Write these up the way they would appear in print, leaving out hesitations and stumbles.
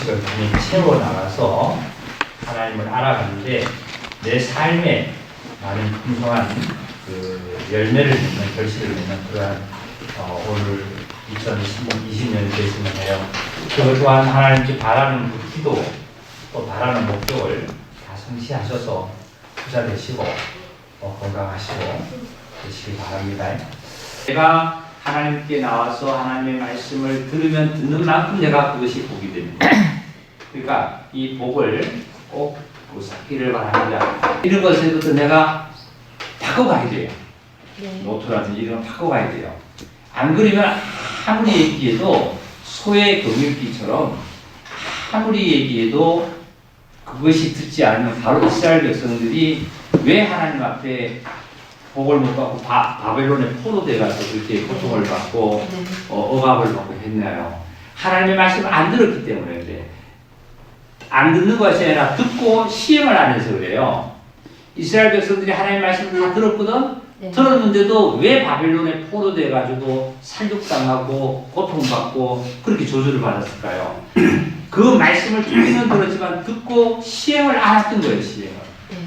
지식을 많이 채워나가서 하나님을 알아가는데 내 삶에 많은 풍성한 그 열매를 맺는 결실을 맺는 그러한 오늘 2020년이 되시면 해요. 그것 또한 하나님께 바라는 그 기도 또 바라는 목적을 다 성취하셔서 부자 되시고 건강하시고 되시기 바랍니다. 제가 하나님께 나와서 하나님의 말씀을 들으면 듣는 만큼 내가 그것이 복이 됩니다. 그러니까 이 복을 꼭 쌓기를 바랍니다. 이런 것에부터 내가 바꿔가야 돼요. 노트라든지 이런 거 바꿔가야 돼요. 안 그러면 아무리 얘기해도 소의 경읽기처럼 아무리 얘기해도 그것이 듣지 않으면 바로 이스라엘 백성들이 왜 하나님 앞에 복을 못 받고 바벨론에 포로돼 가서 그렇게 고통을 받고 억압을 받고 했나요? 하나님의 말씀을 안 들었기 때문에 그래. 안 듣는 것이 아니라 듣고 시행을 안 해서 그래요. 이스라엘 백성들이 하나님의 말씀을 다 들었거든? 들었는데도 왜 바벨론에 포로돼 가지고 살육당하고 고통받고 그렇게 저주를 받았을까요? 그 말씀을 듣기는 들었지만 듣고 시행을 안 했던 거예요. 시행을.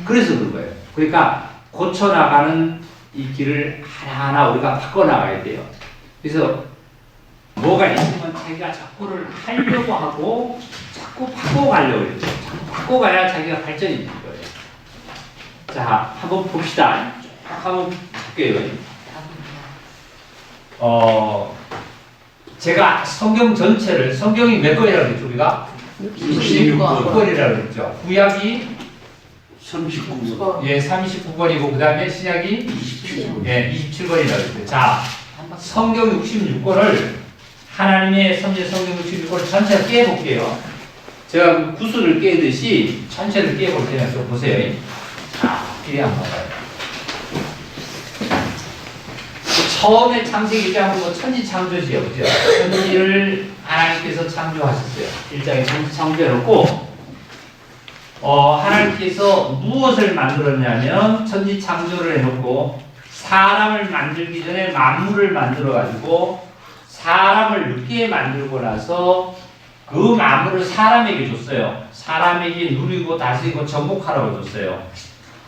그래서 그런 거예요. 그러니까 고쳐나가는 이 길을 하나하나 우리가 바꿔나가야 돼요. 그래서 뭐가 있으면 자기가 자꾸를 하려고 하고 자꾸 바꿔가려고 해요. 자꾸 바꿔가야 자기가 발전이 되는 거예요. 자, 한번 봅시다. 쭉 한번 볼게요. 제가 성경 전체를, 성경이 몇 권이라고 그랬죠, 우리가? 66권이라고 그랬죠. 구약이 39권. 예, 39권이고, 그 다음에 신약이 27권. 예, 27권이라고 그랬죠. 자, 성경 66권을, 하나님의 선지 성경 66권을 전체를 깨볼게요. 제가 그 구슬을 깨듯이 전체를 깨볼 테니까 좀 보세요. 자, 이리 한번 봐요. 처음에 창세기 1장은 뭐 천지 창조지요, 그죠? 천지를 하나님께서 창조하셨어요. 1장에 천지 창조해놓고, 하나님께서 무엇을 만들었냐면, 천지 창조를 해놓고, 사람을 만들기 전에 만물을 만들어가지고, 사람을 늦게 만들고 나서, 그 만물을 사람에게 줬어요. 사람에게 누리고 다스리고 정복하라고 줬어요.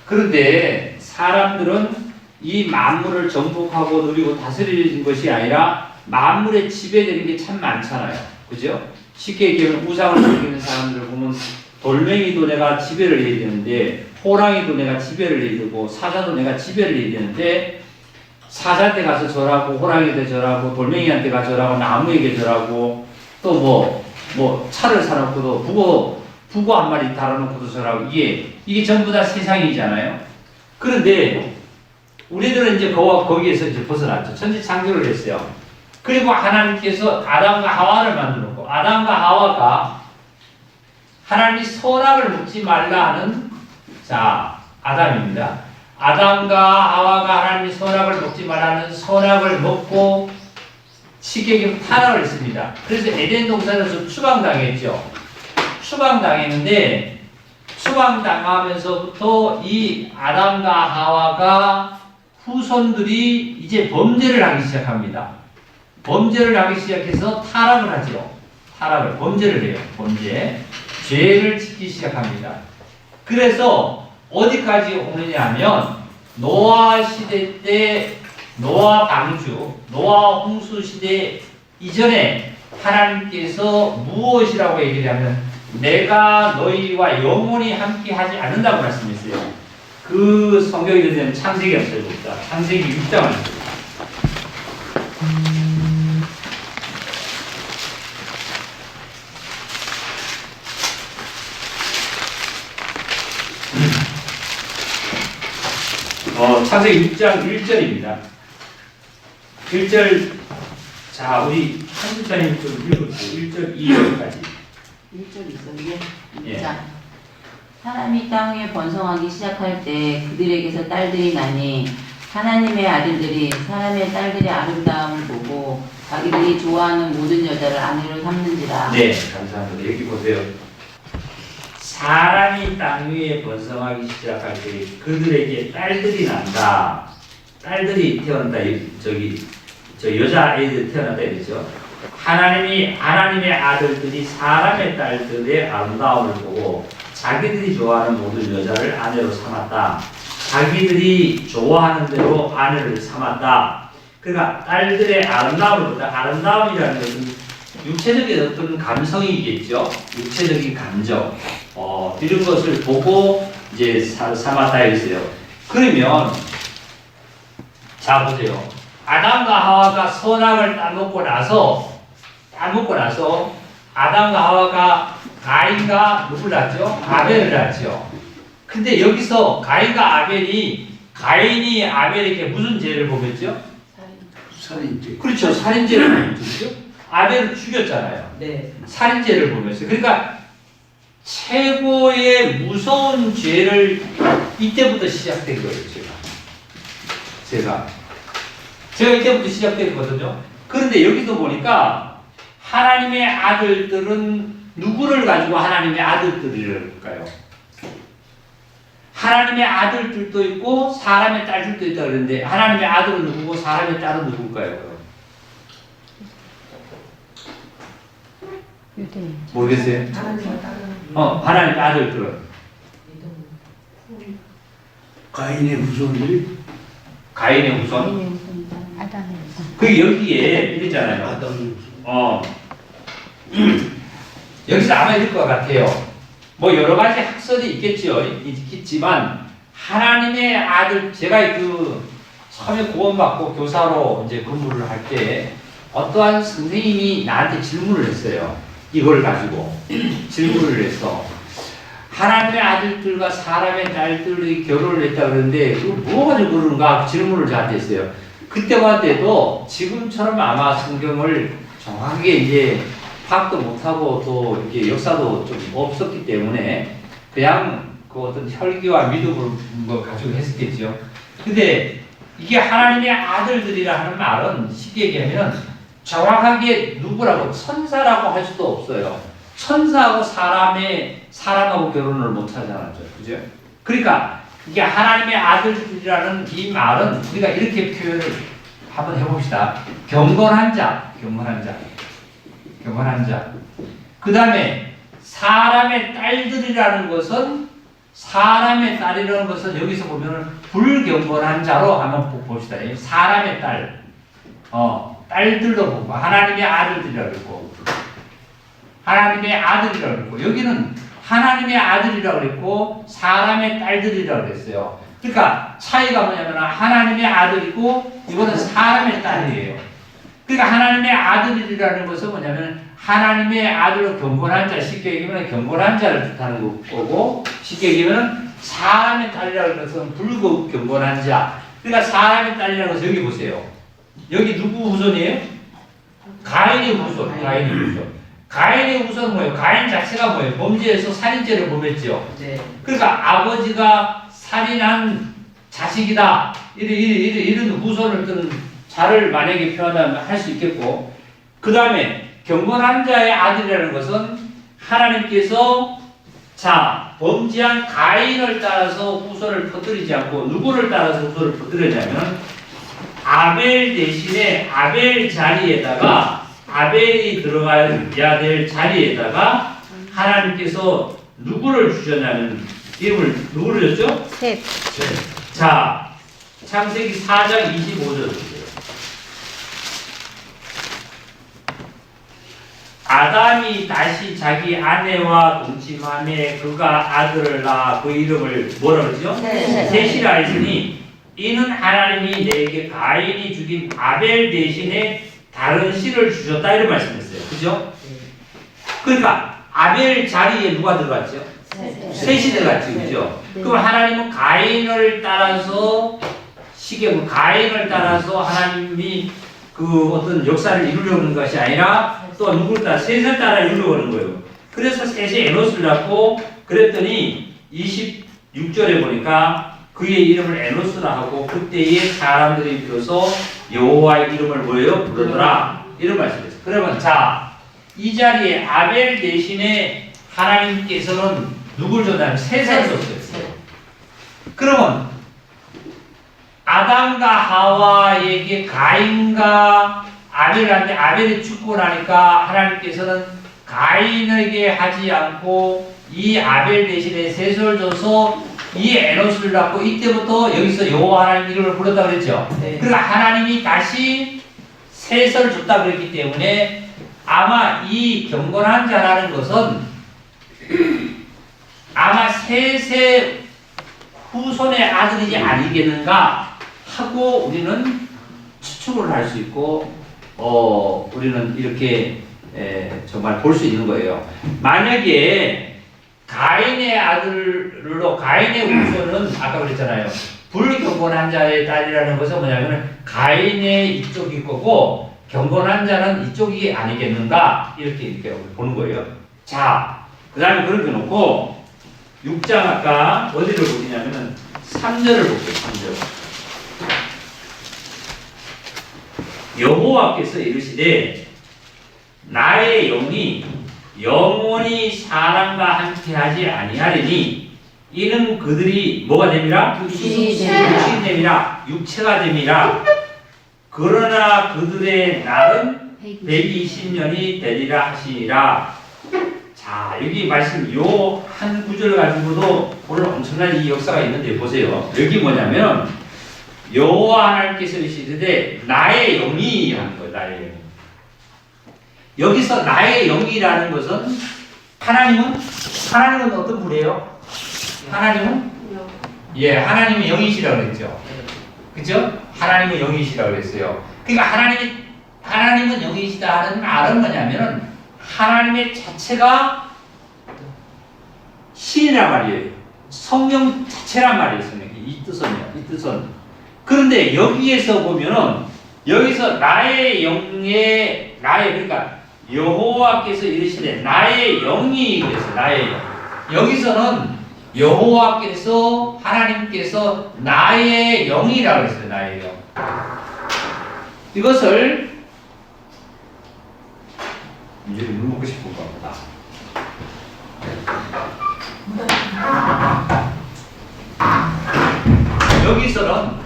그런데 사람들은 이 만물을 정복하고 누리고 다스리는 것이 아니라 만물에 지배되는 게 참 많잖아요. 그죠? 쉽게 얘기하면 우상을 섬기는 사람들을 보면 돌멩이도 내가 지배를 해야 되는데 호랑이도 내가 지배를 해야 되고 사자도 내가 지배를 해야 되는데 사자한테 가서 절하고 호랑이한테 절하고 돌멩이한테 가서 절하고 나무에게 절하고 또 뭐 차를 사놓고도 북어 한 마리 달아놓고도 절하고 이게 전부 다 세상이잖아요. 그런데 우리들은 이제 거기에서 이제 벗어났죠. 천지 창조를 했어요. 그리고 하나님께서 아담과 하와를 만들었고, 아담과 하와가 하나님이 선악을 먹지 말라 하는, 자, 아담입니다. 아담과 하와가 하나님이 선악을 먹지 말라 하는 선악을 먹고, 식객이 타락을 했습니다. 그래서 에덴 동산에서 추방당했죠. 추방당했는데, 추방당하면서부터 이 아담과 하와가 후손들이 이제 범죄를 하기 시작합니다. 범죄를 하기 시작해서 타락을 하죠. 범죄를 해요. 죄를 짓기 시작합니다. 그래서 어디까지 오느냐 하면 노아 시대 때 노아 방주, 노아 홍수 시대 이전에 하나님께서 무엇이라고 얘기를 하면 내가 너희와 영원히 함께 하지 않는다고 말씀했어요. 그 성경이 되면 창세기 한번 봅시다. 창세기 6장을 창세기 6장 1절입니다. 1절, 자, 우리 한국사님 좀 읽어주세요. 1절, 2절까지. 1절 있었는데 예. 자, 사람이 땅 위에 번성하기 시작할 때 그들에게서 딸들이 나니 하나님의 아들들이 사람의 딸들의 아름다움을 보고 자기들이 좋아하는 모든 여자를 아내로 삼는지라. 네, 감사합니다. 여기 보세요. 사람이 땅 위에 번성하기 시작할 때 그들에게 딸들이 난다. 딸들이 태어난다. 저 여자 아이들이 태어난다 이랬죠. 하나님의 아들들이 사람의 딸들의 아름다움을 보고 자기들이 좋아하는 모든 여자를 아내로 삼았다. 자기들이 좋아하는 대로 아내를 삼았다. 그러니까 딸들의 아름다움을 보다. 아름다움이라는 것은 육체적인 어떤 감성이겠죠. 육체적인 감정. 이런 것을 보고 이제 삼았다 했어요. 그러면 자 보세요. 아담과 하와가 선악을 따먹고 나서 아담과 하와가 가인과 누굴 낳죠? 아벨을 낳죠. 근데 여기서 가인이 아벨에게 무슨 죄를 범했죠? 살인죄. 그렇죠. 살인죄를 범했죠. 아벨을 죽였잖아요. 네. 살인죄를 범했어요. 그러니까 최고의 무서운 죄를 이때부터 시작된 거예요. 제가 이때부터 시작됐거든요. 그런데 여기도 보니까 하나님의 아들들은 누구를 가지고 하나님의 아들들일까요? 하나님의 아들들도 있고 사람의 딸들도 있다 그러는데 하나님의 아들은 누구고 사람의 딸은 누굴까요? 모르겠어요? 하나님의 아들들은 가인의 후손들이 가인의 후손. 아담의 후손. 그 여기에 이랬잖아요. 아담의 후손. 여기서 아마 이럴 것 같아요. 뭐 여러 가지 학설이 있겠지만 하나님의 아들, 제가 처음에 구원받고 교사로 이제 근무를 할 때 어떠한 선생님이 나한테 질문을 했어요. 이걸 가지고 질문을 해서 하나님의 아들들과 사람의 딸들이 결혼을 했다 그러는데 그거 뭐 가지고 그러는가 질문을 저한테 했어요. 그때만 돼도 지금처럼 아마 성경을 정확하게 이제 파악도 못하고 또 이렇게 역사도 좀 없었기 때문에 그냥 그 어떤 혈기와 믿음을 가지고 했었겠죠. 근데 이게 하나님의 아들들이라 하는 말은 쉽게 얘기하면 정확하게 누구라고 천사라고 할 수도 없어요. 천사하고 사람하고 결혼을 못 하잖아요. 그죠? 그러니까 이게 하나님의 아들들이라는 이 말은 우리가 이렇게 표현을 한번 해봅시다. 경건한 자. 그 다음에 사람의 딸들이라는 것은 여기서 보면은 불경건한 자로 한번 봅시다. 사람의 딸. 딸들도 보고 하나님의 아들들이라고 그랬고 여기는 하나님의 아들이라고 그랬고 사람의 딸들이라고 그랬어요. 그러니까 차이가 뭐냐면 하나님의 아들이고 이거는 사람의 딸이에요. 그러니까 하나님의 아들이라는 것은 뭐냐면 하나님의 아들로 경건한 자, 쉽게 얘기하면 경건한 자를 뜻하는 거고 쉽게 얘기하면 사람의 딸이라는 것은 불경건한 자. 그러니까 사람의 딸이라는 것은 여기 보세요. 여기 누구 후손이에요? 가인의 후손. 가인의 후손은 뭐예요? 가인 자체가 뭐예요? 범죄에서 살인죄를 범했죠. 네. 그러니까 아버지가 살인한 자식이다. 이런 후손을 뜬 자를 만약에 표현하면 할 수 있겠고, 그 다음에 경건한 자의 아들이라는 것은 하나님께서 범죄한 가인을 따라서 후손을 퍼뜨리지 않고 누구를 따라서 후손을 퍼뜨리냐면 아벨 대신에 아벨이 들어가야 될 자리에다가 하나님께서 누구를 주셨냐면 이름을 누구를 줬죠? 셋. 자, 창세기 4장 25절 보세요. 아담이 다시 자기 아내와 동침함에 그가 아들을 낳아 그 이름을 뭐라 그러죠? 셋이라 했으니 이는 하나님이 내게 가인이 죽인 아벨 대신에 다른 씨를 주셨다 이런 말씀했어요. 그죠? 그러니까 아벨 자리에 누가 들어갔죠? 셋이 들어갔죠. 그죠? 그럼 하나님은 가인을 따라서 가인을 따라서 하나님이 그 어떤 역사를 이루려는 것이 아니라 또 누구를 따라 셋을 따라 이루려고 하는 거예요. 그래서 셋이 에노스를 낳고 그랬더니 26절에 보니까 그의 이름을 에노스라 하고 그때의 사람들이 비로소 여호와의 이름을 뭐예요? 부르더라. 이런 말씀이었어요. 그러면 이 자리에 아벨 대신에 하나님께서는 누굴 줬냐면 셋을 줬어요. 그러면 아담과 하와에게 가인과 아벨을 하는데 아벨이 죽고 나니까 하나님께서는 가인에게 하지 않고 이 아벨 대신에 셋을 줘서 이 에노스를 낳고 이때부터 여기서 여호와 하나님 이름을 불렀다 그랬죠. 네. 그러니까 하나님이 다시 셋을 줬다 그랬기 때문에 아마 이 경건한 자라는 것은 아마 셋의 후손의 아들이지 아니겠는가 하고 우리는 추측을 할 수 있고 우리는 이렇게 정말 볼 수 있는 거예요. 만약에 가인의 아들로 가인의 후손은 아까 그랬잖아요. 불경건한 자의 딸이라는 것은 뭐냐면 가인의 이쪽일 거고 경건한 자는 이쪽이 아니겠는가 이렇게 보는 거예요. 자, 그 다음에 그렇게 놓고 6장 아까 어디를 보시냐면은 3절을 볼게요. 3절. 여호와께서 이르시되 나의 영이 영원히 사람과 함께하지 아니하리니 이는 그들이 뭐가 됨이라? 육신이 됨이라. 육신이 됨이라. 육체가 됨이라. 그러나 그들의 날은 120년이 되리라 하시니라. 자, 여기 말씀 요 한 구절 가지고도 오늘 엄청난 이 역사가 있는데 보세요. 여기 뭐냐면 여호와 하나님께서 이르시되 나의 영이 하는 거예요. 나의 영이. 여기서 나의 영이라는 것은 하나님은 어떤 분이에요? 하나님은 하나님은 영이시라고 그랬죠. 그죠? 하나님은 영이시라고 그랬어요. 그러니까 하나님은 영이시다 하는 말은 뭐냐면은 하나님의 자체가 신이란 말이에요. 성령 자체란 말이에요. 이 뜻은. 그런데 여기에서 보면은 여기서 그러니까 여호와께서 이르시되 나의 영이 그래서 나의 영. 여기서는 여호와께서 하나님께서 나의 영이라고 했어요. 나의 영. 이것을 이제 물 먹고 싶은 겁니다. 여기서는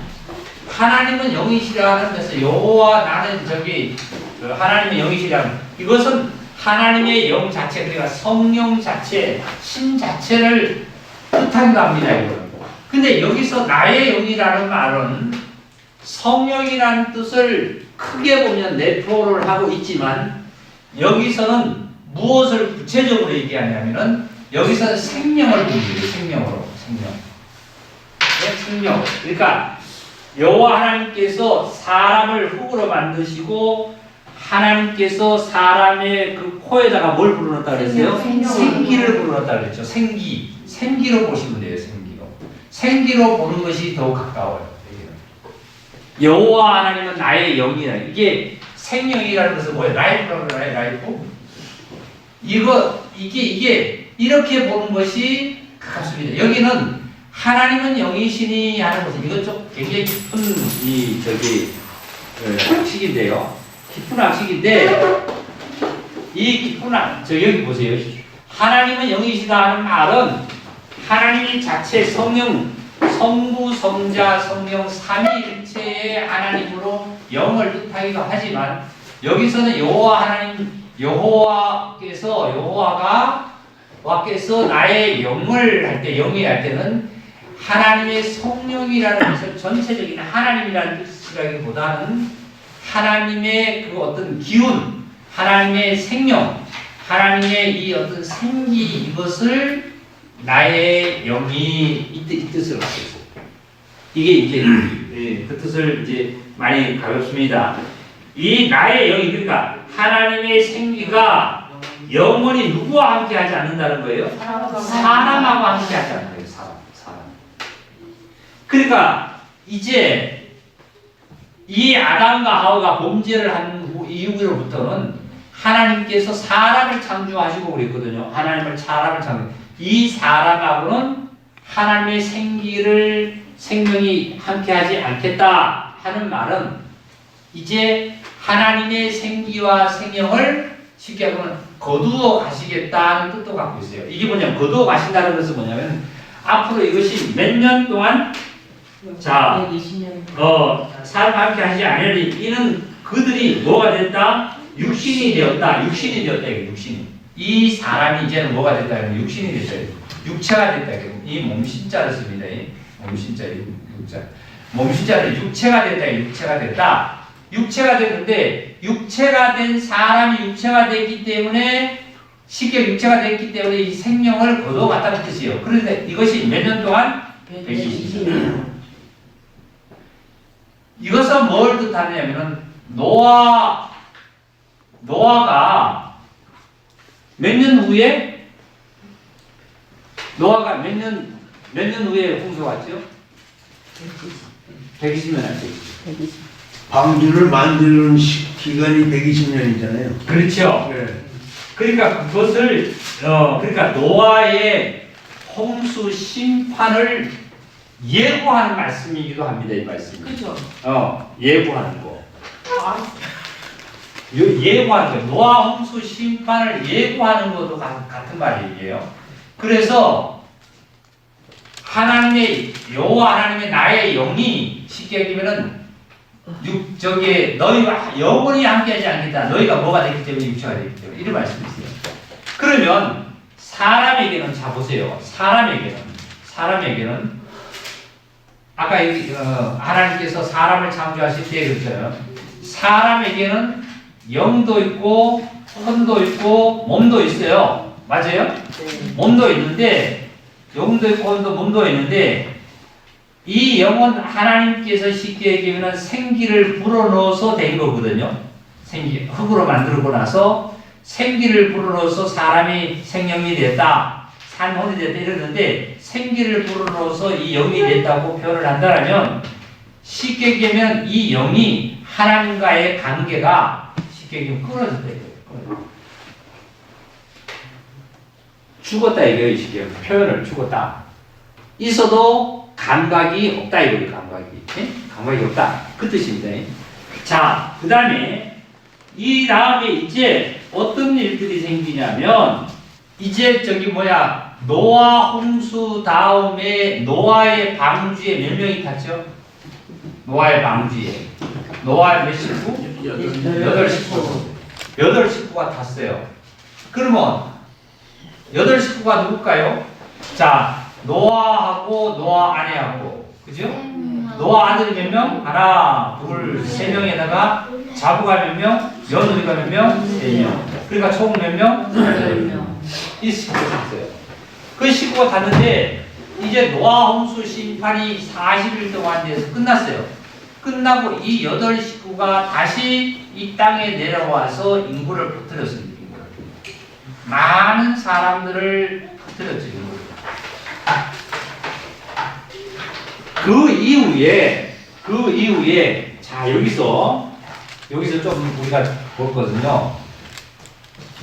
하나님은 영이시라 하면서 여호와 나는 하나님의 영이시라 이것은 하나님의 영 자체 그러니까 성령 자체 신 자체를 뜻한다 합니다. 이거는. 근데 여기서 나의 영이라는 말은 성령이라는 뜻을 크게 보면 내포를 하고 있지만 여기서는 무엇을 구체적으로 얘기하냐면은 여기서는 생명을 얘기해요. 생명으로. 생명. 그러니까 여호와 하나님께서 사람을 흙으로 만드시고 하나님께서 사람의 그 코에다가 뭘 불어넣었다 그랬어요? 생기를 불어넣었다 그랬죠. 생기로 보시면 돼요. 생기로 보는 것이 더 가까워요. 여호와 하나님은 나의 영이라. 이게 생명이라는 것은 뭐예요? 라이프라고 그래요. 라이프. 이게 이렇게 보는 것이 가깝습니다. 여기는 하나님은 영이시니 하는 것은 이건 좀 굉장히 깊은 학식인데요. 깊은 학식인데 이 깊은 여기 보세요. 하나님은 영이시다 하는 말은 하나님이 자체 성령, 성부, 성자, 성령 삼위일체의 하나님으로 영을 뜻하기도 하지만 여기서는 여호와께서 나의 영을 할 때 영이 할 때는 하나님의 성령이라는 것을 전체적인 하나님이라는 뜻이라기보다는 하나님의 그 어떤 기운, 하나님의 생명, 하나님의 이 어떤 생기 이것을 나의 영이 이 뜻을 갖고 있어요. 이게 이제 그 뜻을 이제 많이 가볍습니다. 이 나의 영이 그러니까 하나님의 생기가 영원히 누구와 함께하지 않는다는 거예요? 사람하고 함께하지 않는 거예요. 사람. 그러니까 이제 이 아담과 하와가 범죄를 한 이후로부터는 하나님께서 사람을 창조하시고 그랬거든요. 사람을 창조. 이 사람하고는 하나님의 생명이 함께하지 않겠다 하는 말은 이제 하나님의 생기와 생명을 쉽게 하면 거두어 가시겠다는 뜻도 갖고 있어요. 이게 뭐냐면 거두어 가신다는 것은 뭐냐면 앞으로 이것이 몇 년 동안 120년. 사람과 함께 하지 않으니 이는 그들이 뭐가 됐다? 육신이 되었다. 육신이 되었다. 이게 육신이. 이 사람이 이제는 뭐가 됐다? 이러면 육신이 됐다. 육체가 됐다. 이 몸신자를 씁니다. 이 몸신자, 육자. 몸신자를 육체가 됐다. 육체가 됐다. 육체가 됐는데 육체가 된 사람이 육체가 됐기 때문에 쉽게 육체가 됐기 때문에 이 생명을 거둬갔다는 뜻이에요. 그런데 이것이 몇 년 동안? 120년. 이것은 뭘 뜻하냐면은 노아가 몇 년 후에 홍수가 왔죠? 120년 왔죠. 방주를 만드는 기간이 120년이잖아요. 그렇죠. 네. 그러니까 그것을 그러니까 노아의 홍수 심판을 예고하는 말씀이기도 합니다. 이 말씀이. 그렇죠. 예고하는 거. 예고하는 거. 노아 홍수 심판을 예고하는 것도 같은 말이에요. 그래서 여호와 하나님의 나의 영이 쉽게 얘기하면은 너희가 영원히 함께하지 않겠다. 너희가 뭐가 되기 때문에 육체가 되기 때문에 이런 말씀이 있어요. 그러면 사람에게는 자 보세요. 사람에게는 아까 하나님께서 사람을 창조하실 때 그랬잖아요. 사람에게는 영도 있고 혼도 있고 몸도 있어요. 맞아요? 네. 몸도 있는데 영도 있고 혼도 몸도 있는데 이 영은 하나님께서 쉽게 얘기하면 생기를 불어넣어서 된 거거든요. 흙으로 만들고 나서 생기를 불어넣어서 사람이 생명이 됐다. 산혼이 됐다 이러는데 생기를 불어넣어서 이 영이 됐다고 표현을 한다면 쉽게 얘기하면 이 영이 하나님과의 관계가 쉽게 얘기하면 끊어졌다 이거예요. 죽었다 이거예요. 쉽게 얘기하면 표현을 죽었다. 있어도 감각이 없다 이거예요. 감각이 없다. 그 뜻입니다. 자, 그 다음에 이 다음에 이제 어떤 일들이 생기냐면 이제 노아 홍수 다음에 노아의 방주에 몇 명이 탔죠? 노아의 방주에 노아의 몇 식구? 8식구. 8식구가 탔어요. 그러면 8식구가 누굴까요? 자, 노아하고 노아 아내하고 그죠? 노아 아들이 몇 명? 하나, 둘, 세 명에다가 자부가 몇 명? 며느리가 몇 명? 3명. 그러니까 총 몇 명? 8명. 이 식구가 탔어요. 그 식구가 탔는데 이제 노아 홍수 심판이 40일 동안 돼서 끝났어요. 끝나고 이 8식구가 다시 이 땅에 내려와서 인구를 퍼뜨렸습니다. 많은 사람들을 퍼뜨렸죠. 인구를. 그 이후에 자 여기서 좀 우리가 볼 거거든요.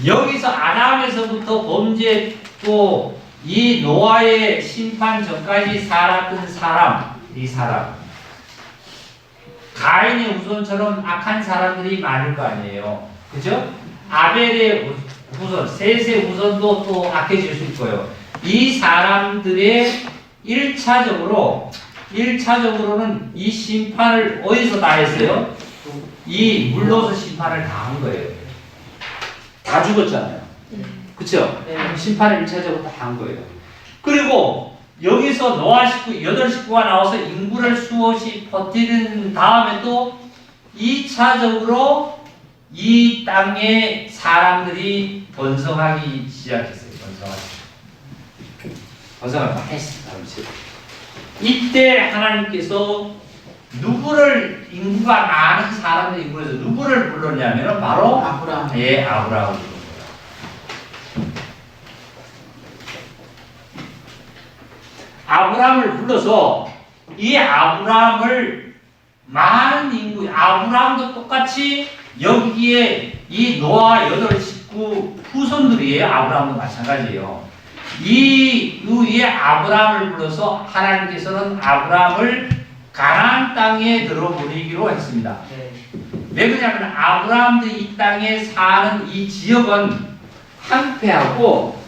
여기서 아담에서부터 범죄 또 이 노아의 심판 전까지 살았던 이 사람 가인의 후손처럼 악한 사람들이 많을 거 아니에요. 그죠? 아벨의 후손, 셋의 후손도 또 악해질 수 있고요. 이 사람들의 1차적으로는 이 심판을 어디서 다 했어요? 이 물로서 심판을 다 한 거예요. 다 죽었잖아요. 그쵸? 네. 심판을 1차적으로 다 한 거예요. 그리고 여기서 노아 식구, 8식구가 나와서 인구를 수없이 퍼뜨린 다음에 또 2차적으로 이 땅에 사람들이 번성하기 시작했어요. 번성을 막 했어요. 이때 하나님께서 인구가 많은 사람들 인구에서 누구를 불렀냐면 바로 아브라함. 예, 아브라함을 불렀어요. 아브라함을 불러서 이 아브라함을 많은 인구, 아브라함도 똑같이 여기에 이 노아 8식구 후손들이에요. 아브라함도 마찬가지예요. 이 위에 아브라함을 불러서 하나님께서는 아브라함을 가나안 땅에 들어보내기로 했습니다. 왜 그러냐면 아브라함들이 이 땅에 사는 이 지역은 황폐하고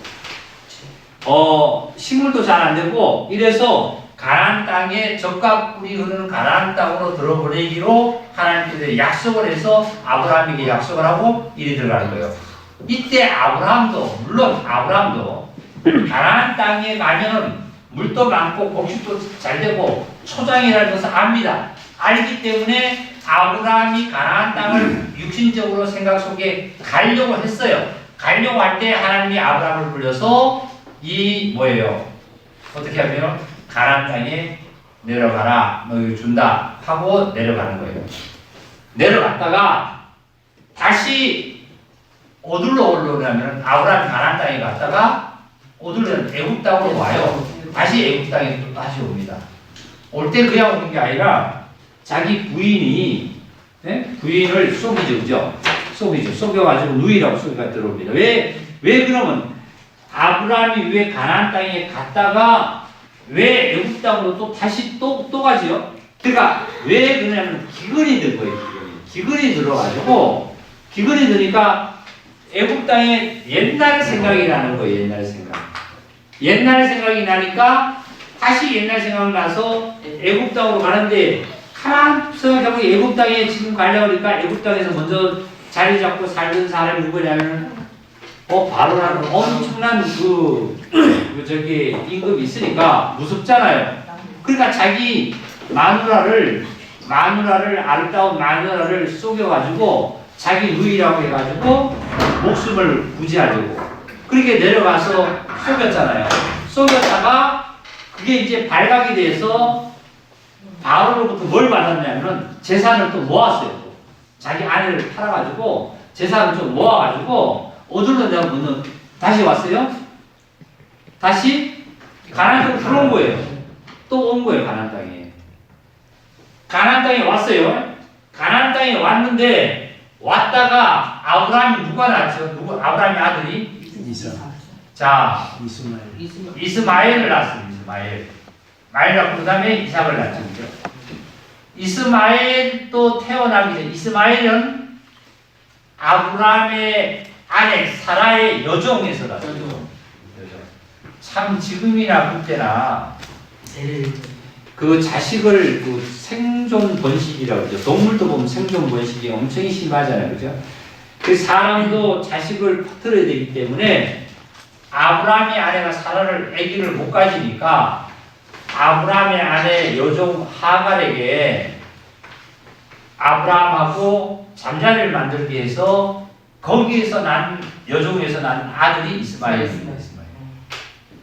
식물도 잘 안 되고 이래서 가나안 땅에 젖과 꿀이 흐르는 가나안 땅으로 들어보내기로 하나님께서 약속을 해서 아브라함에게 약속을 하고 이리 들어가는 거예요. 이때 아브라함도 물론 아브라함도 가나안 땅에 가면은 물도 많고 곡식도 잘 되고 초장이라는 것을 압니다. 알기 때문에 아브라함이 가나안 땅을 육신적으로 생각 속에 가려고 했어요. 가려고 할 때 하나님이 아브라함을 불러서 이 뭐예요? 어떻게 하면 가나안 땅에 내려가라, 너희 준다 하고 내려가는 거예요. 내려갔다가 다시 어디로 올라오냐면 아브라함이 가나안 땅에 갔다가 어디로 애굽 땅으로 와요. 다시 애굽 땅에 또 다시 옵니다. 올 때 그냥 오는 게 아니라 자기 부인이 부인을 속이죠, 그죠? 속여가지고 누이라고 속여가 들어옵니다. 왜 그러면 아브라함이 왜 가나안 땅에 갔다가 왜 애굽 땅으로 또 다시 또 가지요? 그러니까 왜 그러냐면 기근이 든 거예요. 기근이 들어가지고 기근이 드니까 애굽 땅에 옛날 생각이 나는 거예요. 옛날 생각이 나니까 다시 옛날 생각 나서 애굽 땅으로 가는데 가만 생각해보면 애굽 땅에 지금 가려고 하니까 애굽 땅에서 먼저 자리 잡고 살던 사람이 누구냐면 바로라는 엄청난 저기 임금이 있으니까 무섭잖아요. 그러니까 자기 마누라를 아름다운 마누라를 속여가지고 자기 누이라고 해가지고 목숨을 구제하려고 그렇게 내려가서 속였잖아요. 속였다가 그게 이제 발각이 돼서 바로로부터 뭘 받았냐면 재산을 또 모았어요. 자기 아내를 팔아가지고 재산을 좀 모아가지고 어디로 내가 묻는 다시 왔어요? 다시 가나안 땅으로 들어온 거예요. 또 온 거예요. 가나안 땅에. 가나안 땅에 왔어요. 가나안 땅에 왔는데 왔다가 아브라함이 누가 낳았죠? 아브라함의 아들이 자 이스마엘을 낳았습니다. 이스마엘 낳고 그 다음에 이삭을 낳죠. 이스마엘 또 태어나기 전에 이스마엘은 아브라함의 아내 사라의 여종에서 났어요. 참 지금이나 그때나 그 자식을 그 생존 번식이라고 그러죠. 동물도 보면 생존 번식이 엄청 심하잖아요. 그죠? 그 사람도 자식을 퍼뜨려야 되기 때문에 아브라함의 아내가 사라를 아기를 못 가지니까 아브라함의 아내 여종 하갈에게 아브라함하고 잠자리를 만들기 위해서 거기에서 난 여종에서 난 아들이 이스마엘입니다.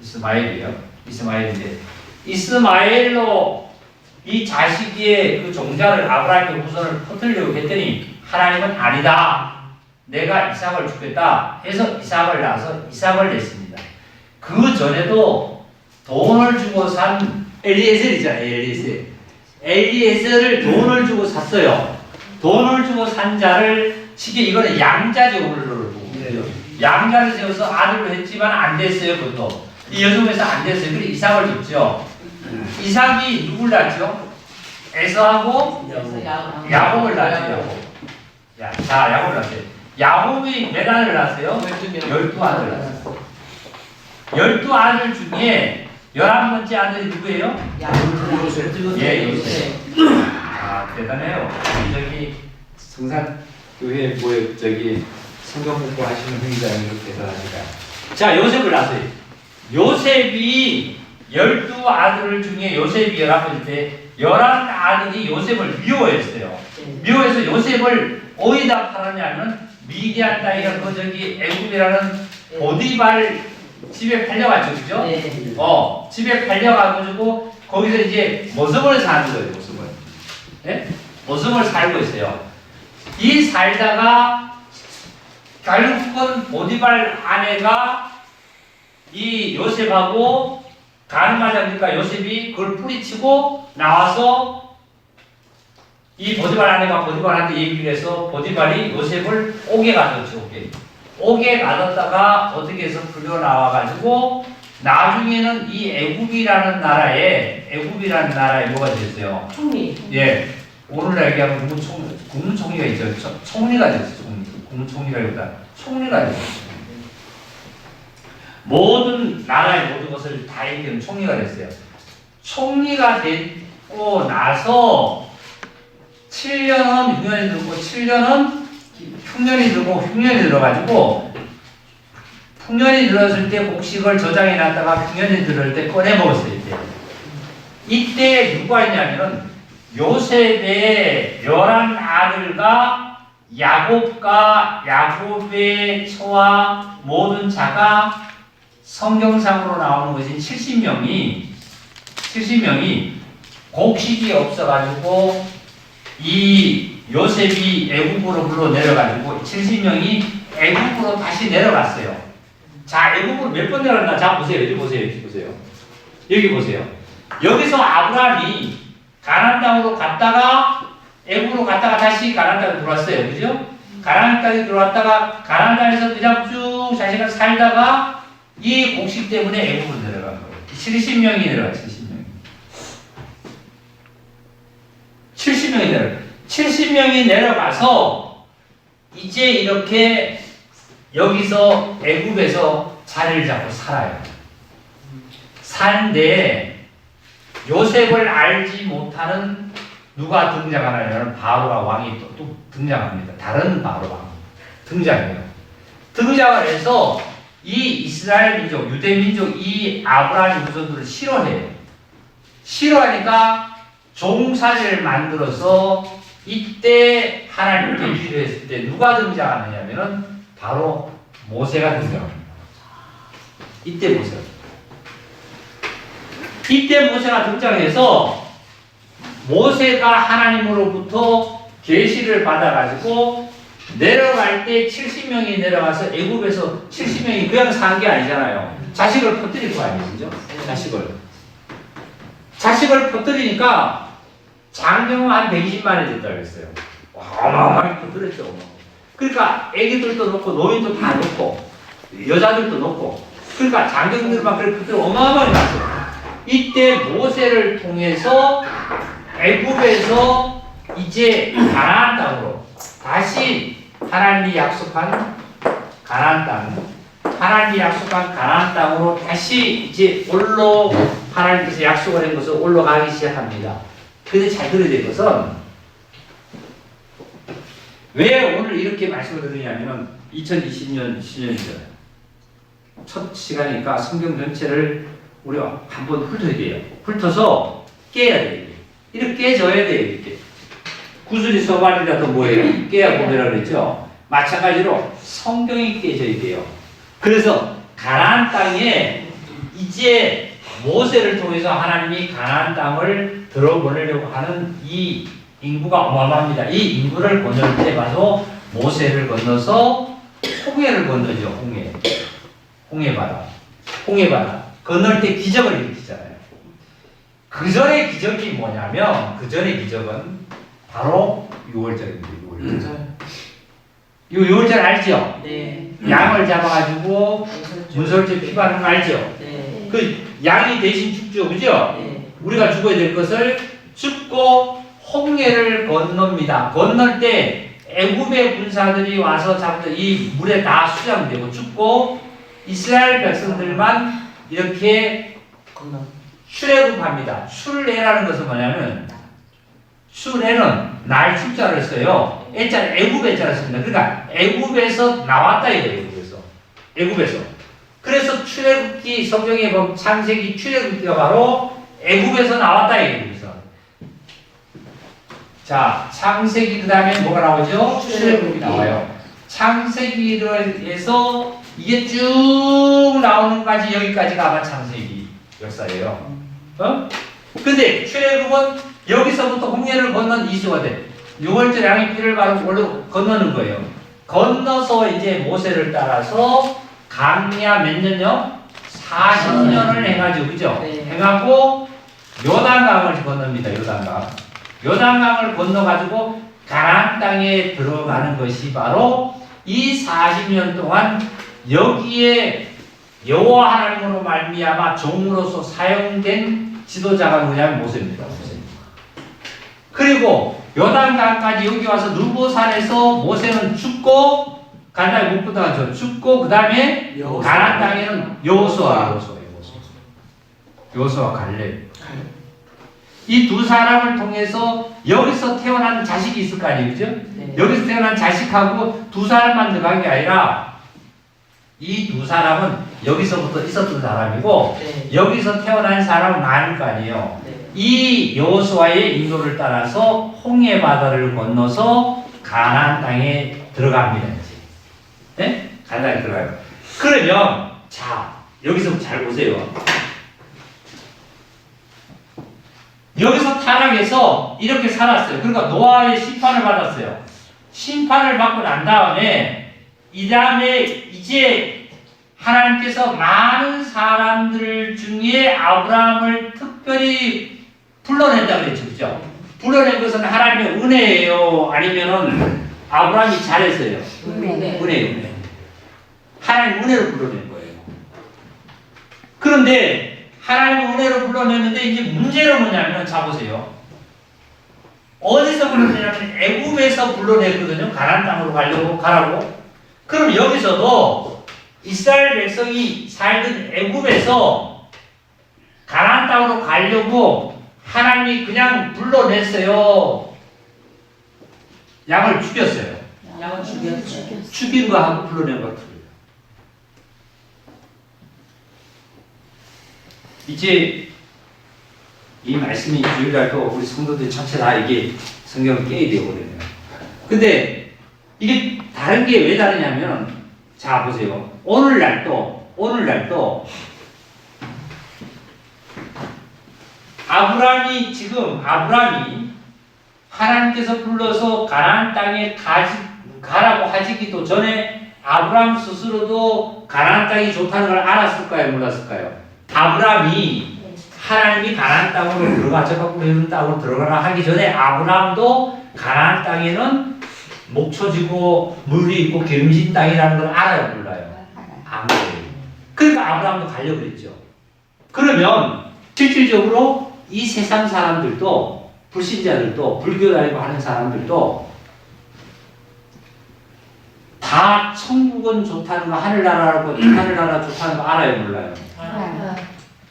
이스마엘인데 이스마엘로 이 자식의 그 종자를 아브라함의 후손을 퍼뜨리려고 했더니 하나님은 아니다. 내가 이삭을 주겠다 해서 이삭을 낳아서 이삭을 냈습니다. 그 전에도 돈을 주고 산 엘리에셀이잖아요. 엘리에셀을 돈을 주고 샀어요. 돈을 주고 산 자를 쉽게 이거는 양자죠. 오늘로 양자를 세워서 아들로 했지만 안 됐어요. 그것도 이 여종에서 안 됐어요. 그래서 이삭을 줬죠. 이삭이 누굴 낳죠? 에서하고 야곱을 낳죠. 야곱을 낳았어요. 야곱이 몇 아들을 낳았어요? 12아들을 낳았어요. 12아들 중에 11번째 아들이 누구예요? 예, 요셉. 아, 대단해요. 저기 성산교회 저기 성경 공부하시는 형제자매들 대단하니까. 자, 요셉을 낳았어요. 요셉이 12아들 중에 요셉이 11번째 11아들이 요셉을 미워했어요. 미워해서 요셉을 어디다 팔았냐면 미디안 땅이라 그 저기 애굽이라는 보디발 집에 팔려가지고 그죠? 네. 집에 팔려가지고 거기서 이제 모습을 사는 거예요. 모습을. 네? 모습을 살고 있어요. 이 살다가 결국은 보디발 아내가 이 요셉하고 가늠하자 보니까 요셉이 그걸 뿌리치고 나와서 이 보디발 아내가 보디발한테 얘기를 해서 보디발이 요셉을 옥에 가뒀죠. 옥에 가뒀다가 어떻게 해서 풀려 나와가지고 나중에는 이 애굽이라는 나라에 뭐가 됐어요? 총리. 예. 오늘날 얘기하면 국무총리가 있죠. 총리가 됐어요. 국무총리라기보다 총리가 됐어요. 모든 나라의 모든 것을 다 이기는 총리가 됐어요. 총리가 되고 나서 7년은 6년이 들고 7년은 흉년이 들고 흉년이 들어가지고 흉년이 들었을 때 곡식을 저장해 놨다가 흉년이 들을 때 꺼내 먹었어요. 이때 누가 있냐면은 요셉의 11아들과 야곱의 처와 모든 자가 성경상으로 나오는 것이 70명이 곡식이 없어가지고 이 요셉이 애굽으로 불러 내려가지고 70명이 애굽으로 다시 내려갔어요. 자, 애굽으로 몇 번 내려갔나? 자, 보세요. 여기 보세요. 여기 보세요. 여기서 아브라함이 가나안 땅으로 갔다가 애굽으로 갔다가 다시 가나안 땅에 들어왔어요. 그죠? 가나안 땅에 들어왔다가 가나안 땅에서 그냥 쭉 자신을 살다가 이 곡식 때문에 애굽으로 내려간 거예요. 70명이 내려가 70명이 내려가서 이제 이렇게 여기서 애굽에서 자리를 잡고 살아요. 사는데 요셉을 알지 못하는 누가 등장하냐면 바로가 왕이 또 등장합니다. 다른 바로 왕 등장해요. 등장을 해서 이 이스라엘 민족, 유대 민족 이 아브라함 후손들을 싫어해요. 싫어하니까 종살이를 만들어서 이때 하나님께 필요했을 때 누가 등장하느냐면은 바로 모세가 등장합니다. 이때 모세가 등장해서 모세가 하나님으로부터 계시를 받아가지고 내려갈 때 70명이 내려가서 애굽에서 70명이 그냥 산 게 아니잖아요. 자식을 퍼뜨릴 거 아니에요, 그죠? 자식을 퍼뜨리니까 장정은 한 120만이 됐다고 했어요. 어마어마하게 퍼뜨렸죠. 그러니까 애기들도 넣고 노인도 다 넣고 여자들도 넣고 그러니까 장정들만 그렇게 퍼뜨려 어마어마하게 났어요. 이때 모세를 통해서 애굽에서 이제 가나안 땅으로 다시 하나님이 약속한 가나안 땅으로 다시 이제 하나님께서 약속을 한 것을 올라가기 시작합니다. 근데 잘 들어야 될 것은 왜 오늘 이렇게 말씀을 드리냐면 2020년 신년이잖아요. 첫 시간이니까 성경 전체를 우리가 한번 훑어야 돼요. 훑어서 깨야 돼요. 이렇게 깨져야 돼요. 이렇게. 구슬이 서말이라도 뭐예요? 깨야 보면이라고 그랬죠. 마찬가지로 성경이 깨져야 돼요. 그래서 가나안 땅에 이제 모세를 통해서 하나님이 가나안 땅을 들어보내려고 하는 이 인구가 어마어마합니다. 이 인구를 건널 때 바로 모세를 건너서 홍해를 건너죠. 홍해바다. 건널 때 기적을 일으키잖아요. 그 전의 기적이 뭐냐면 그 전의 기적은 바로 6월절입니다. 6월절 알죠? 네. 양을 잡아가지고 문설주 피 바르는 거 알죠? 네. 그 양이 대신 죽죠, 그죠? 네. 우리가 죽어야 될 것을 죽고 홍해를 건넙니다. 건널 때 애굽의 군사들이 와서 잡던 이 물에 다 수장되고 죽고 이스라엘 백성들만 이렇게 출애굽합니다. 출애라는 것은 뭐냐면 출애는 날 출자를 써요. 애자는 애굽 애자를 씁니다. 그러니까 애굽에서 나왔다 이거예요. 애굽에서. 그래서 출애굽기 성경에 보면 창세기 출애굽기가 바로 애굽에서 나왔다 이거예요. 자, 창세기 그 다음에 뭐가 나오죠? 출애굽이 나와요. 창세기에서 이게 쭉 나오는 까지 여기까지가 아마 창세기 역사예요. 근데 출애굽은 여기서부터 홍해를 건넌 이수가 돼. 6월절 양의 피를 바르고 건너는 거예요. 건너서 이제 모세를 따라서 강야 몇 년요? 40년을 해가지고 그죠? 네. 해가고 요단강을 건넙니다. 요단강을 건너가지고 가나안 땅에 들어가는 것이 바로 이 40년 동안 여기에 여호와 하나님으로 말미암아 종으로서 사용된 지도자가 누구냐면 모세입니다. 그리고 요단강까지 여기 와서 누보산에서 모세는 죽고 간다에 못 붙어가죠. 죽고 그 다음에 가나안 땅에는 여호수아. 요수와 갈렙. 이 두 사람을 통해서 여기서 태어난 자식이 있을 거 아니에요, 그죠? 네. 여기서 태어난 자식하고 두 사람만 들어간 게 아니라 이 두 사람은 여기서부터 있었던 사람이고 네. 여기서 태어난 사람은 많을 거 아니에요. 네. 이 여호수아의 인도를 따라서 홍해 바다를 건너서 가나안 땅에 들어갑니다. 이제. 네? 가나안 땅에 들어가요. 그러면 자 여기서 잘 보세요. 여기서 타락해서 이렇게 살았어요. 그러니까 노아의 심판을 받았어요. 심판을 받고 난 다음에 이 다음에 이제 하나님께서 많은 사람들 중에 아브라함을 특별히 불러낸다 그랬죠. 그죠? 불러낸 것은 하나님의 은혜예요? 아니면은 아브라함이 잘했어요? 은혜. 하나님 은혜로 불러낸 거예요. 그런데 하나님 은혜로 불러냈는데 이제 문제는 뭐냐면 자 보세요. 어디서 불러내냐면 애굽에서 불러냈거든요. 가나안 땅으로 가라고. 그럼 여기서도 이스라엘 백성이 살던 애굽에서 가나안 땅으로 가려고 하나님이 그냥 불러냈어요. 양을 죽였어요. 양을 죽였어요. 죽인 거하고 불러낸 거 틀려요. 이제 이 말씀이 주일날도 우리 성도들 전체 다 이게 성경을 깨야 되거든요. 근데 이게 다른 게 왜 다르냐면 자 보세요. 오늘날도 아브라함이 하나님께서 불러서 가나안 땅에 가라고 하시기도 전에 아브라함 스스로도 가나안 땅이 좋다는 걸 알았을까요? 몰랐을까요? 아브라함이 하나님이 가나안 땅으로 들어가 저가 보여준 땅으로 들어가라 하기 전에 아브라함도 가나안 땅에는 목초지고 물이 있고 기름진 땅이라는 걸 알아요, 몰라요? 안 알아요. 그러니까 아브라함도 가려고 그랬죠. 그러면 실질적으로 이 세상 사람들도 불신자들도 불교라고 하는 사람들도 다 천국은 좋다는 거 하늘나라 좋다는 거 알아요, 몰라요?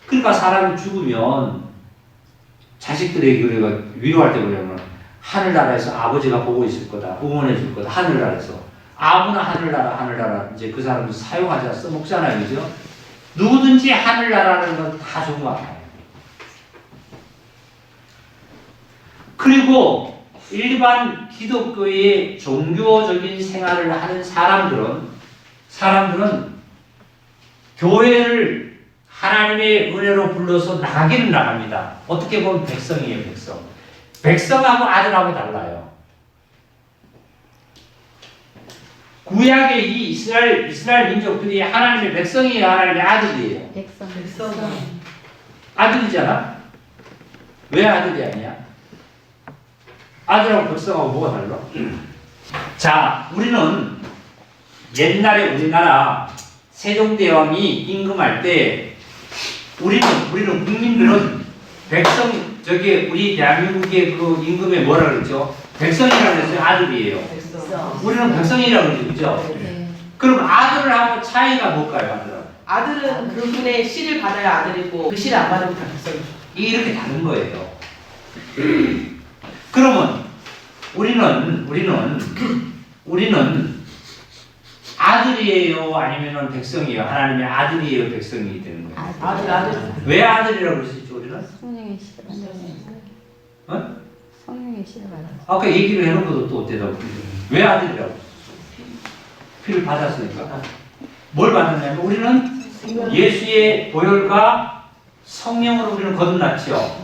그러니까 사람이 죽으면 자식들에게 그래가 위로할 때 그러면 하늘나라에서 아버지가 보고 있을 거다, 응원해 줄 거다, 하늘나라에서 아무나 하늘나라 이제 그 사람들 사용하자 써먹잖아요, 그죠? 누구든지 하늘나라는 건 다 좋은 거 알아요. 그리고 일반 기독교의 종교적인 생활을 하는 사람들은 교회를 하나님의 은혜로 불러서 나가기는 나갑니다. 어떻게 보면 백성이에요, 백성. 백성하고 아들하고 달라요. 구약의 이 이스라엘 민족들이 하나님의 백성이에요, 하나님의 아들이에요. 백성. 아들이잖아? 왜 아들이 아니야? 아들하고 백성하고 뭐가 달라? 자, 우리는 옛날에 우리나라 세종대왕이 임금할 때 우리는 국민들은 백성 우리 대한민국의 그 임금에 뭐라 그랬죠? 백성이라고 했어요. 아들이에요. 우리는 백성이라고 그러죠, 그죠? 네. 그럼 아들하고 차이가 뭘까요, 아들은? 아들은 그분의 씨를 받아야 아들이고 그 씨를 안 받으면 다 백성이죠. 이렇게 다른 거예요. 그러면 우리는 아들이에요, 아니면은 백성이에요? 하나님의 아들이에요, 백성이 되는 거예요? 아들. 왜 아들이라고 그럴 수 있죠, 우리는? 성령의 씨를 받았어요. 어? 성령의 씨를 받았어요. 아까 얘기를 해놓고도 또 대답을 왜 아들이라고? 피를 받았으니까. 뭘 받았냐면 우리는 예수의 보혈과 성령으로 우리는 거듭났죠.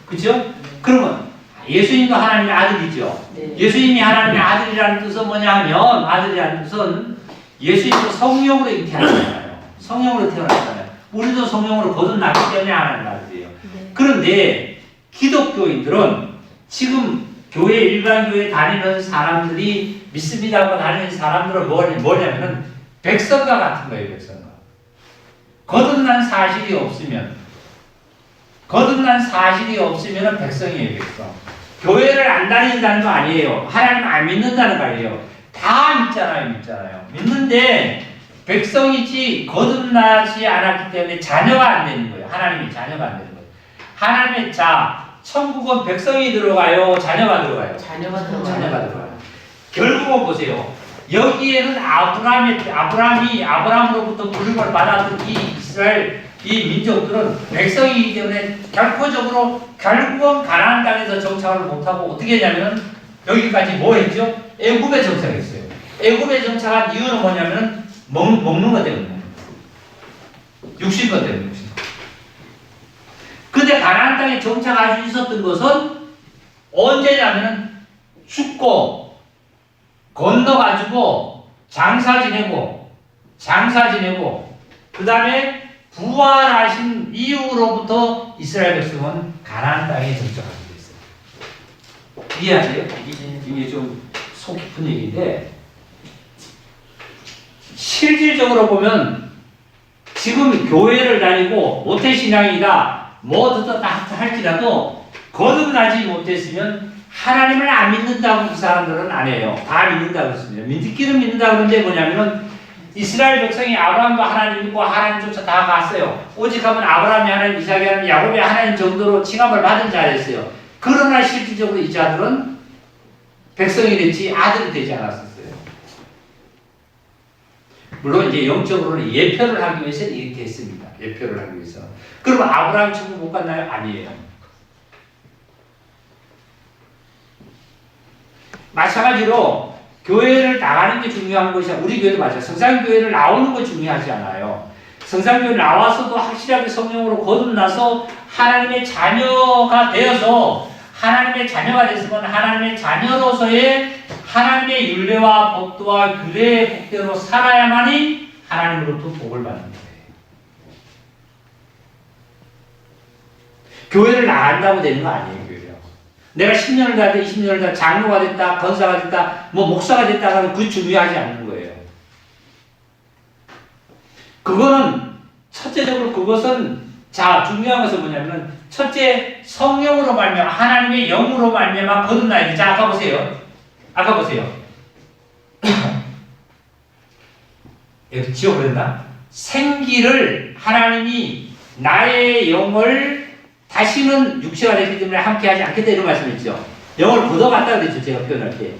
그죠? 그러면 예수님도 하나님의 아들이죠. 예수님이 하나님의 아들이라는 뜻은 뭐냐 하면 아들이라는 뜻은 예수님도 성령으로 태어났잖아요. 성령으로 태어났잖아요. 우리도 성령으로 거듭났기 때문에 하나님의 아들이에요. 그런데 기독교인들은 지금 일반 교회 다니는 사람들이 믿습니다 하고 다니는 사람들은 뭐냐면은 백성과 같은 거예요, 백성과. 거듭난 사실이 없으면 백성이에요, 백성. 교회를 안 다닌다는 거 아니에요. 하나님 안 믿는다는 거 아니에요. 다 믿잖아요. 믿는데 백성이지 거듭나지 않았기 때문에 자녀가 안 되는 거예요. 하나님이 자녀가 안 되는 거예요. 하나님의 천국은 백성이 들어가요, 자녀가 들어가요. 자녀가 들어가요. 자녀가 들어가요. 결국은 보세요. 여기에는 아브라함이 아브라함으로부터 부름을 받았던 이 이스라엘 이 민족들은 백성이기 때문에 결과적으로 결국은 가나안 땅에서 정착을 못하고 어떻게 했냐면은 여기까지 뭐 했죠? 애굽에 정착했어요. 애굽에 정착한 이유는 뭐냐면은 먹는 것 때문에, 육신 것 때문에. 근데 가나안 땅에 정착할 수 있었던 것은 언제냐면은 죽고 건너가지고 장사 지내고 그 다음에 부활하신 이후로부터 이스라엘 백성은 가나안 땅에 정착하게 됐어요. 이해하세요? 이게 좀 속 깊은 얘기인데 실질적으로 보면 지금 교회를 다니고 모태신앙이다 뭐 듣다 할지라도 거듭나지 못했으면 하나님을 안 믿는다고 그 사람들은 안 해요. 다 믿는다고 했습니다. 믿기는 믿는다고 그러는데 뭐냐면은 이스라엘 백성이 아브라함과 하나님 믿고 하나님 쫓아 다 갔어요. 오직 하면 아브라함이 하나님, 이삭이 하나님, 야곱이 하나님 정도로 칭함을 받은 자였어요. 그러나 실질적으로 이 자들은 백성이 됐지 아들이 되지 않았었어요. 물론 이제 영적으로는 예표를 하기 위해서 이렇게 했습니다. 예표를 하기 위해서. 그러면 아브라함 천국 못 갔나요? 아니에요. 마찬가지로 교회를 나가는 게 중요한 것이 우리 교회도 마찬가지로 성산교회를 나오는 거 중요하지 않아요. 성산교회 나와서도 확실하게 성령으로 거듭나서 하나님의 자녀가 되어서 하나님의 자녀가 됐으면 하나님의 자녀로서의 하나님의 율례와 법도와 규례의 복대로 살아야만이 하나님으로부터 복을 받는 거예요. 교회를 나간다고 되는 거 아니에요. 내가 10년을 다녔다, 20년을 다녔다, 장로가 됐다, 권사가 됐다, 뭐 목사가 됐다 하면 그게 중요하지 않는 거예요. 그거는 첫째적으로 그것은 중요한 것은 뭐냐면 첫째 성령으로 말미암아 하나님의 영으로 말미암아 거듭나야 돼. 자, 아까 보세요. 여기 지워버렸나? 생기를 하나님이 나의 영을 다시는 육체가 됐기 때문에 함께하지 않겠다 이런 말씀이죠. 영을 걷어갔다 그랬죠. 제가 표현할 때.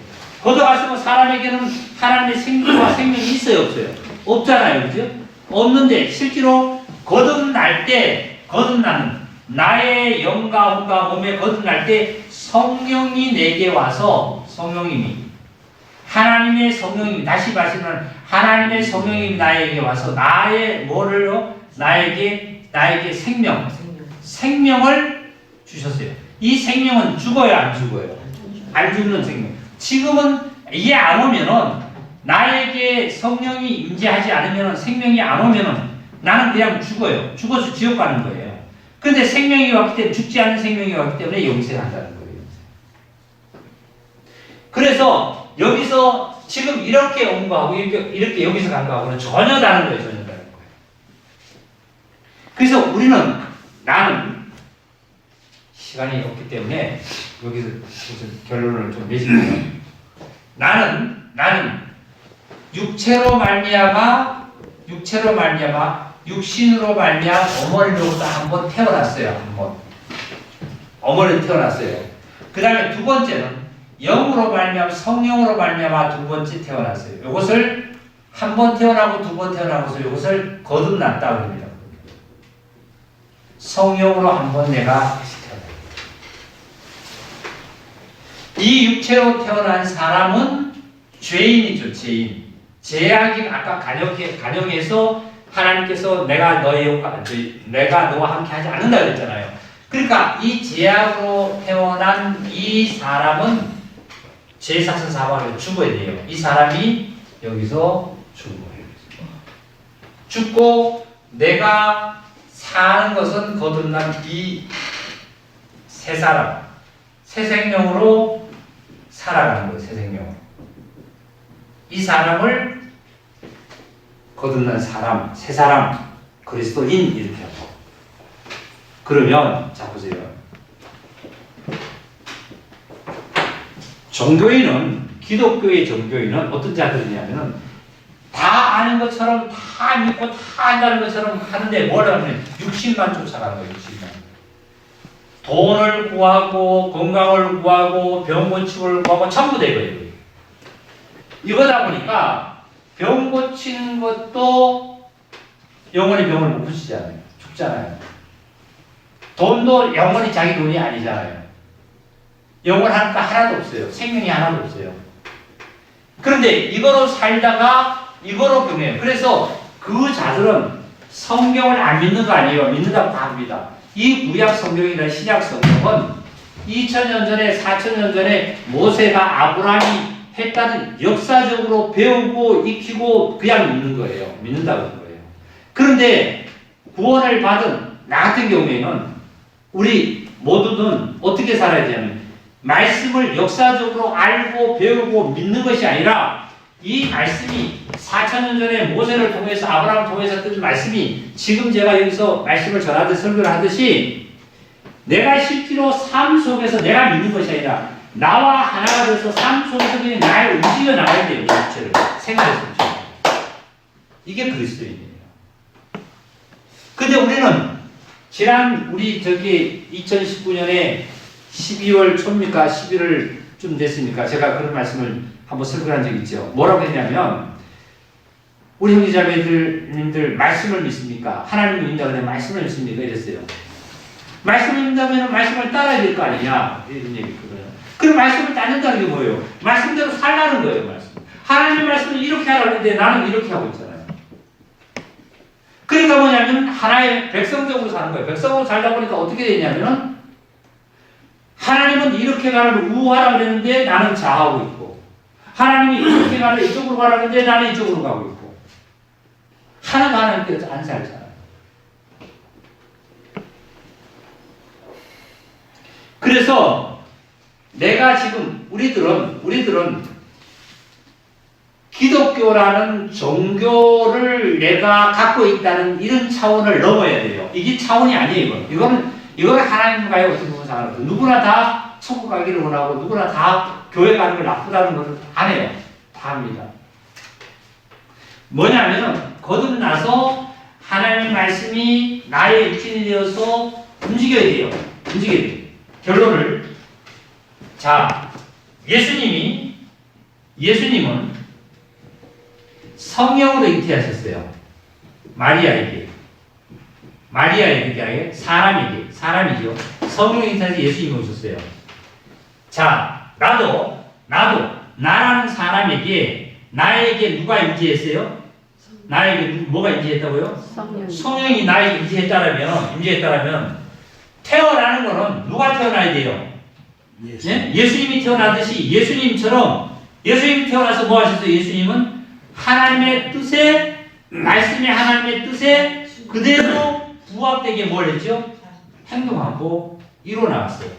걷어갔으면 사람에게는 하나님의 생기와 생명이 있어요, 없어요? 없잖아요, 그죠? 없는데 실제로 거듭날 때 거듭나는 나의 영과 혼과 몸에 거듭날 때 성령이 내게 와서 성령님이 하나님의 성령님이 다시 말씀하면 하나님의 성령님이 나에게 와서 나의 뭐를요? 나에게 생명을 주셨어요. 이 생명은 죽어요, 안 죽어요? 안 죽는 생명. 지금은 이게 안 오면은 나에게 성령이 임재하지 않으면 생명이 안 오면은 나는 그냥 죽어요. 죽어서 지옥 가는 거예요. 근데 생명이 왔기 때문에 죽지 않는 생명이 왔기 때문에 영생을 한다는 거예요. 그래서 여기서 지금 이렇게 온 거하고 이렇게 여기서 간 거하고는 전혀 다른 거예요. 전혀 다른 거예요. 그래서 나는 시간이 없기 때문에 여기서 무슨 결론을 좀 내시면 나는 육신으로 말미암아 육신으로 말미암아 어머니로부터 한번 태어났어요. 어머니로 태어났어요. 그 다음에 두 번째는 영으로 말미암아 성령으로 말미암아 두 번째 태어났어요. 이것을 한 번 태어나고 두 번 태어나고서 이것을 거듭났다고 합니다. 성령으로 한 번 내가 태어났다. 이 육체로 태어난 사람은 죄인이죠. 죄악이 아까 간영에서 하나님께서 내가 너와 함께 하지 않는다 그랬잖아요. 그러니까 이 죄악으로 태어난 이 사람은 죄사선 사망을 죽어야 돼요. 이 사람이 여기서 죽어요. 죽고 내가 사는 것은 거듭난 이 새 사람, 새 생명으로 살아가는 거예요. 새 생명으로. 이 사람을 거듭난 사람, 새 사람, 그리스도인 이렇게 하고. 그러면 자 보세요. 종교인은 기독교의 종교인은 어떤 자들이냐면은 다 아는 것처럼 다 믿고 다 안다는 것처럼 하는데 뭘 하면 육신만 쫓아가는 거예요. 육신만. 돈을 구하고 건강을 구하고 병 고침을 구하고 전부 되고요. 이거다 보니까 병 고치는 것도 영원히 병을 못 고치잖아요. 죽잖아요. 돈도 영원히 자기 돈이 아니잖아요. 영원한 거 하나도 없어요. 생명이 하나도 없어요. 그런데 이거로 살다가 이거로 병해요. 그래서 그 자들은 성경을 안 믿는 거 아니에요. 믿는다고 다 합니다. 이 구약 성경이나 신약 성경은 2000년 전에 4000년 전에 모세가 아브라함이 했다는 역사적으로 배우고 익히고 그냥 믿는 거예요. 믿는다고 하는 거예요. 그런데 구원을 받은 나 같은 경우에는 우리 모두는 어떻게 살아야 되냐면 말씀을 역사적으로 알고 배우고 믿는 것이 아니라 이 말씀이 4000년 전에 모세를 통해서 아브라함을 통해서 뜬 말씀이 지금 제가 여기서 말씀을 전하듯 설교를 하듯이 내가 실제로 삶 속에서 내가 믿는 것이 아니라 나와 하나가 돼서 삶 속에서 그냥 날 움직여 나가야 돼요. 자체를 생활에서 움직여. 이게 그리스도인이에요. 근데 우리는 지난 우리 2019년에 12월 초입니까? 11월쯤 됐습니까? 제가 그런 말씀을 한번 설교한 적이 있죠. 뭐라고 했냐면 우리 형제자매님들 말씀을 믿습니까? 하나님을 믿는다 그래 말씀을 믿습니까? 이랬어요. 말씀을 믿는다면 말씀을 따라야 될 거 아니냐? 이런 얘기거든요. 그럼 말씀을 따른다는 게 뭐예요? 말씀대로 살라는 거예요. 말씀. 하나님의 말씀을 이렇게 하라고 했는데 나는 이렇게 하고 있잖아요. 그러니까 뭐냐면 하나의 백성적으로 사는 거예요. 백성으로 살다 보니까 어떻게 되냐면은 하나님은 이렇게 가라고 우하라고 그랬는데 나는 좌하고 있고 하나님이 이렇게 가라 이쪽으로 가라고 했는데 나는 이쪽으로 가고 있고 하나가 하나님께서 안 살잖아요. 그래서 내가 지금 우리들은 기독교라는 종교를 내가 갖고 있다는 이런 차원을 넘어야 돼요. 이게 차원이 아니에요. 이거는 하나님과의 어떻게 보면 상관없어요. 누구나 다 천국 가기를 원하고 누구나 다 교회 가는 걸 나쁘다는 것을 안 해요. 다 합니다. 뭐냐면은 거듭나서 하나님의 말씀이 나의 육신이 되어서 움직여야 돼요. 움직여야 돼요. 결론을 자 예수님은 성령으로 잉태하셨어요. 마리아에게 아니라 사람이죠. 성령으로 잉태해서 예수님이 오셨어요. 자 나라는 사람에게 나에게 누가 임재했어요? 나에게 뭐가 임재했다고요? 성령이 나에게 임재했다라면 태어나는 거는 누가 태어나야 돼요? 예수님이 태어나듯이 예수님이 태어나서 뭐 하셨어요? 예수님은 하나님의 뜻에 말씀의 하나님의 뜻에 그대로 부합되게 뭘 했죠? 행동하고 이뤄나갔어요.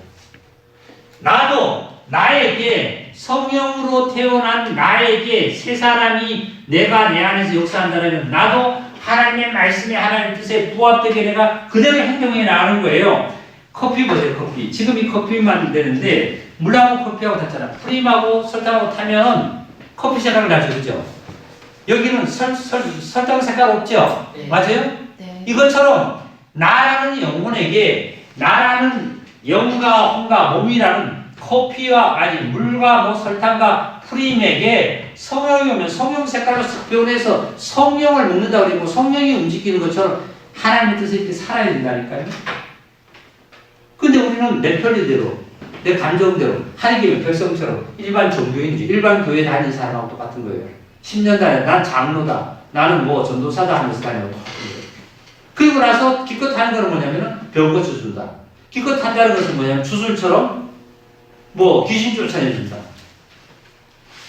나에게 성령으로 태어난 나에게 새 사람이 내가 내 안에서 역사한다면 나도 하나님의 말씀에 하나님의 뜻에 부합되게 내가 그대로 행동해 나가는 거예요. 커피 보세요. 커피. 지금 이 커피만 되는데 물하고 커피하고 탔잖아. 프림하고 설탕하고 타면 커피 색깔을 나죠. 그죠? 여기는 설탕 색깔 없죠? 네. 맞아요? 네. 이것처럼 나라는 영혼에게 나라는 영과 혼과 몸이라는 커피와 물과 설탕과 프림에게 성령이 오면 성령 색깔로 싹 변해서 성령을 먹는다 그러고 성령이 움직이는 것처럼 하나님의 뜻에 이렇게 살아야 된다니까요. 근데 우리는 내 편의대로 내 감정대로 하나님의 백성처럼 일반 종교인지 일반 교회 다니는 사람하고 똑같은 거예요. 10년 다녀 난 장로다 나는 전도사다 하면서 다니고 똑같은 거예요. 그리고 나서 기껏 하는 거는 뭐냐면은 병 고쳐준다. 기껏 한다는 것은 뭐냐면 주술처럼 귀신 쫓아내준다.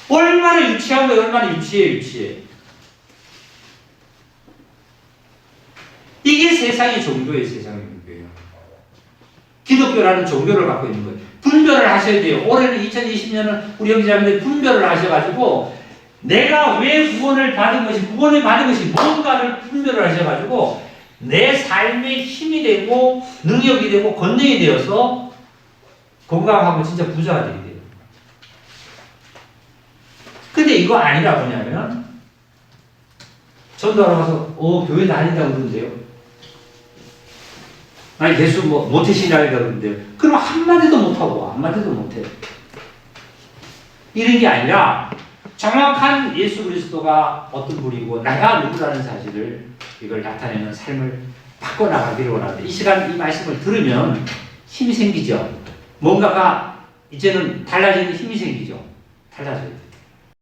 얼마나 유치한 거예요. 얼마나 유치해. 이게 세상의 종교예요. 세상의 종교예요. 기독교라는 종교를 갖고 있는 거예요. 분별을 하셔야 돼요. 올해는 2020년은 우리 형제자매들 분별을 하셔가지고 내가 왜 구원을 받은 것이 뭔가를 분별을 하셔가지고 내 삶의 힘이 되고 능력이 되고 권능이 되어서 건강하고 진짜 부자가 되게 돼요. 근데 이거 아니라 뭐냐면 전도하러 가서 교회 다닌다고 그러는데요. 아니 예수 모태신앙이라고 그러는데요. 그럼 한마디도 못하고 한마디도 못해. 이런 게 아니라 정확한 예수 그리스도가 어떤 분이고 내가 누구라는 사실을 이걸 나타내는 삶을 바꿔나가기를 원하는데 이 시간 이 말씀을 들으면 힘이 생기죠. 뭔가가 이제는 달라지는 힘이 생기죠. 달라져야 돼.